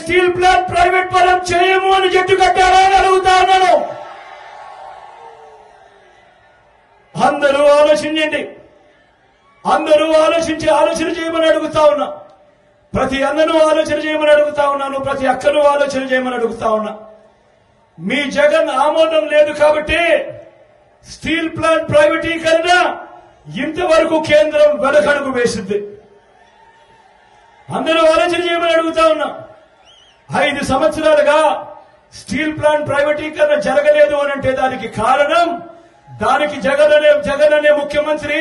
Steel plant private పరం చేయము అని జట్టు కట్టారా అని అడుగుతా ఉన్నాను. అందరూ ఆలోచించండి, అందరూ ఆలోచన చేయమని అడుగుతా ఉన్నా. ప్రతి అన్నను ఆలోచన చేయమని అడుగుతా ఉన్నాను, ప్రతి అక్కను ఆలోచన చేయమని అడుగుతా ఉన్నా. మీ జగన్ ఆమోదం లేదు కాబట్టి స్టీల్ ప్లాంట్ ప్రైవేటీకరణ ఇంతవరకు కేంద్రం వెనకడుగు వేసింది. అందరూ ఆలోచన చేయమని అడుగుతా ఉన్నా. 5 సంవత్సరాలుగా స్టీల్ ప్లాంట్ ప్రైవేటీకరణ జరగలేదు అనంటే దానికి కారణం, దానికి జగన్ అనే ముఖ్యమంత్రి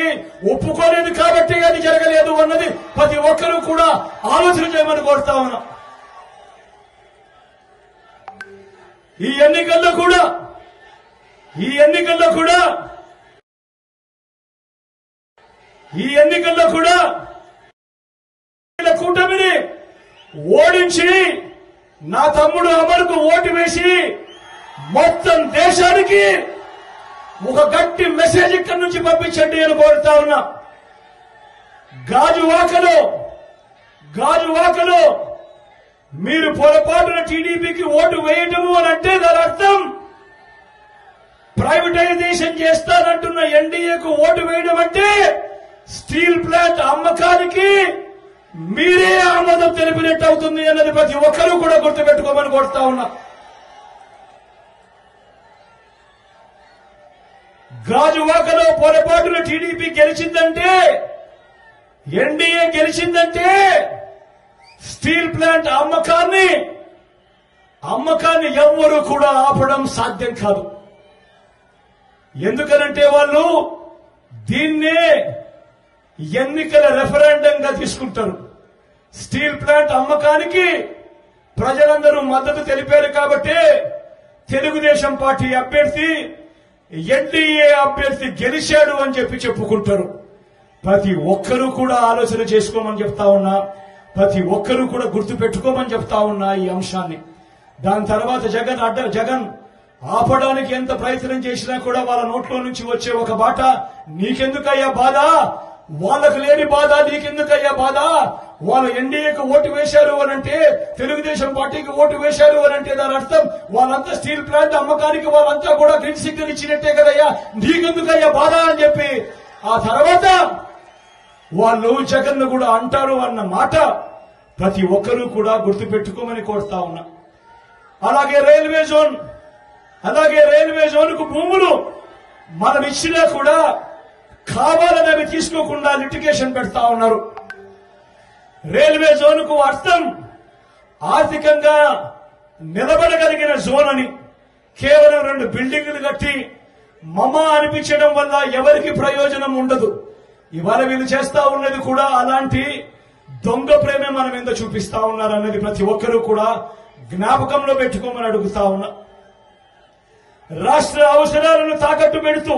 ఒప్పుకోలేదు కాబట్టి అది జరగలేదు అన్నది ప్రతి ఒక్కరూ కూడా ఆలోచన చేయమని కోరుతా ఉన్నా. ఈ ఎన్నికల్లో కూడా కూటమిని ఓడించి నా తమ్ముడు అమర్కు ఓటు వేసి మొత్తం దేశానికి ఒక గట్టి మెసేజ్ ఇక్కడి నుంచి పంపించండి అని కోరుతా ఉన్నా. గాజువాకలో మీరు పొరపాటున టీడీపీకి ఓటు వేయటము అని అంటే దాని అర్థం ప్రైవేటైజేషన్ చేస్తానంటున్న ఎన్డీఏకు ఓటు వేయడం అంటే స్టీల్ ప్లాంట్ అమ్మకానికి మీరే ఆమోదం తెలిపినట్టు అవుతుంది అన్నది ప్రతి ఒక్కరూ కూడా గుర్తుపెట్టుకోమని కోరుతా ఉన్నా. గాజువాకలో పొరపాటున టీడీపీ గెలిచిందంటే, ఎన్డీఏ గెలిచిందంటే స్టీల్ ప్లాంట్ అమ్మకాన్ని ఎవ్వరూ కూడా ఆపడం సాధ్యం కాదు. ఎందుకనంటే వాళ్ళు దీన్నే ఎన్నికల రెఫరెండంగా తీసుకుంటారు. స్టీల్ ప్లాంట్ అమ్మకానికి ప్రజలందరూ మద్దతు తెలిపారు కాబట్టి తెలుగుదేశం పార్టీ అభ్యర్థి ఎన్డీఏ అభ్యర్థి గెలిచాడు అని చెప్పుకుంటారు. ప్రతి ఒక్కరూ కూడా ఆలోచన చేసుకోమని చెప్తా ఉన్నా, ప్రతి ఒక్కరూ కూడా గుర్తు పెట్టుకోమని చెప్తా ఉన్నా ఈ అంశాన్ని. దాని తర్వాత జగన్ ఆపడానికి ఎంత ప్రయత్నం చేసినా కూడా వాళ్ళ నోట్లో నుంచి వచ్చే ఒక బాట, నీకెందుకయ్యా బాధ, వాళ్ళకు లేని బాధ నీకెందుకయ్యా బాధ, వాళ్ళు ఎన్డీఏకు ఓటు వేశారు అనంటే, తెలుగుదేశం పార్టీకి ఓటు వేశారు అనంటే దాని అర్థం వాళ్ళంతా స్టీల్ ప్లాంట్ అమ్మకానికి వాళ్ళంతా కూడా గ్రీన్ సిగ్నల్ ఇచ్చినట్టే కదయ్యా, నీకెందుకయ్యా బాధ అని చెప్పి ఆ తర్వాత వాళ్ళు జగన్ ను కూడా అంటారు అన్న మాట ప్రతి ఒక్కరూ కూడా గుర్తుపెట్టుకోమని కోరుతా ఉన్నా. అలాగే రైల్వే జోన్ కు భూములు మనం ఇచ్చినా కూడా కావాలని అవి తీసుకోకుండా లిటిగేషన్ పెడతా ఉన్నారు. రైల్వే జోన్ కు అర్థం ఆర్థికంగా నిలబడగలిగిన జోన్ అని. కేవలం 2 బిల్డింగులు కట్టి మమా అనిపించడం వల్ల ఎవరికి ప్రయోజనం ఉండదు. ఇవాళ వీళ్ళు చేస్తా ఉన్నది కూడా అలాంటి దొంగ ప్రేమే మన మీద చూపిస్తా ఉన్నారు అన్నది ప్రతి ఒక్కరూ కూడా జ్ఞాపకంలో పెట్టుకోమని అడుగుతా ఉన్నా. రాష్ట్ర అవసరాలను తాకట్టు పెడుతూ